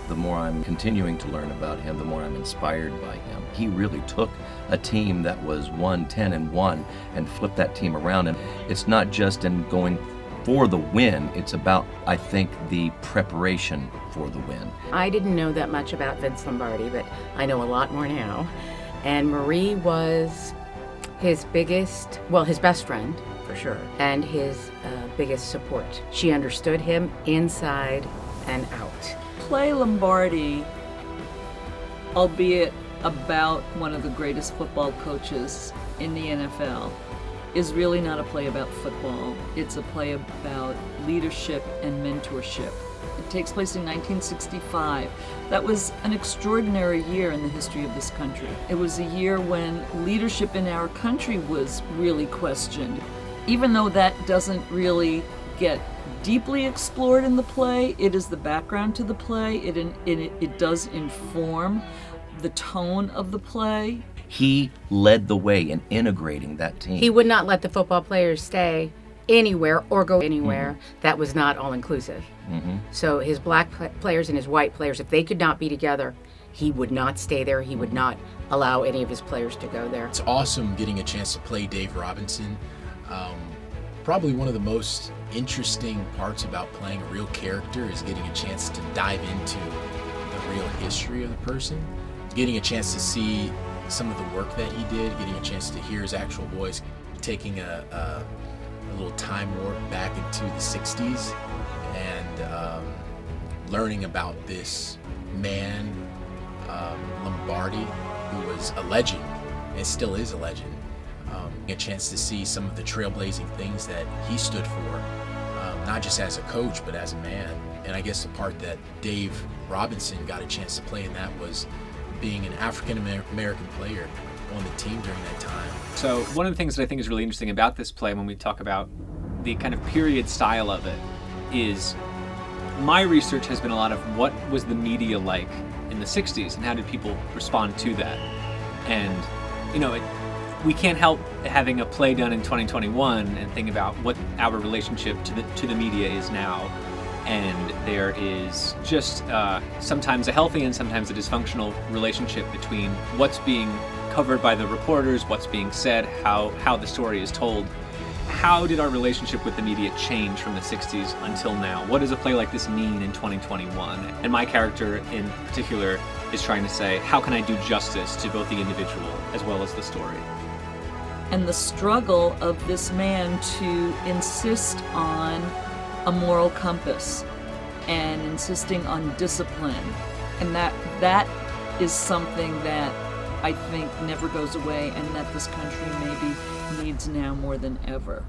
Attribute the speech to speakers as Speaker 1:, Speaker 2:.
Speaker 1: the more I'm continuing to learn about him, the more I'm inspired by him. He really took a team that was 10-1 and flipped that team around. And it's not just in going for the win, it's about, I think, the preparation for the win.
Speaker 2: I didn't know that much about Vince Lombardi, but I know a lot more now. And Marie was his best friend, for sure, and his biggest support. She understood him inside and out.
Speaker 3: Play Lombardi, albeit about one of the greatest football coaches in the NFL, is really not a play about football. It's a play about leadership and mentorship. It takes place in 1965. That was an extraordinary year in the history of this country. It was a year when leadership in our country was really questioned. Even though that doesn't really get deeply explored in the play, it is the background to the play. It does inform the tone of the play.
Speaker 1: He led the way in integrating that team.
Speaker 2: He would not let the football players stay anywhere or go anywhere that was not all-inclusive. So his black players and his white players, if they could not be together, he would not stay there. He would not allow any of his players to go there.
Speaker 4: It's awesome getting a chance to play Dave Robinson. Probably one of the most interesting parts about playing a real character is getting a chance to dive into the real history of the person, getting a chance to see some of the work that he did, getting a chance to hear his actual voice, taking a little time warp back into the 60s and learning about this man, Lombardi, who was a legend and still is a legend. A chance to see some of the trailblazing things that he stood for, not just as a coach, but as a man. And I guess the part that Dave Robinson got a chance to play in that was being an African-American player on the team during that time.
Speaker 5: So one of the things that I think is really interesting about this play when we talk about the kind of period style of it is my research has been a lot of what was the media like in the 60s and how did people respond to that. And, you know, we can't help having a play done in 2021 and think about what our relationship to the media is now. And there is just sometimes a healthy and sometimes a dysfunctional relationship between what's being covered by the reporters, what's being said, how the story is told. How did our relationship with the media change from the 60s until now? What does a play like this mean in 2021? And my character in particular is trying to say, how can I do justice to both the individual as well as the story?
Speaker 3: And the struggle of this man to insist on a moral compass and insisting on discipline. And that is something that I think never goes away and that this country maybe needs now more than ever.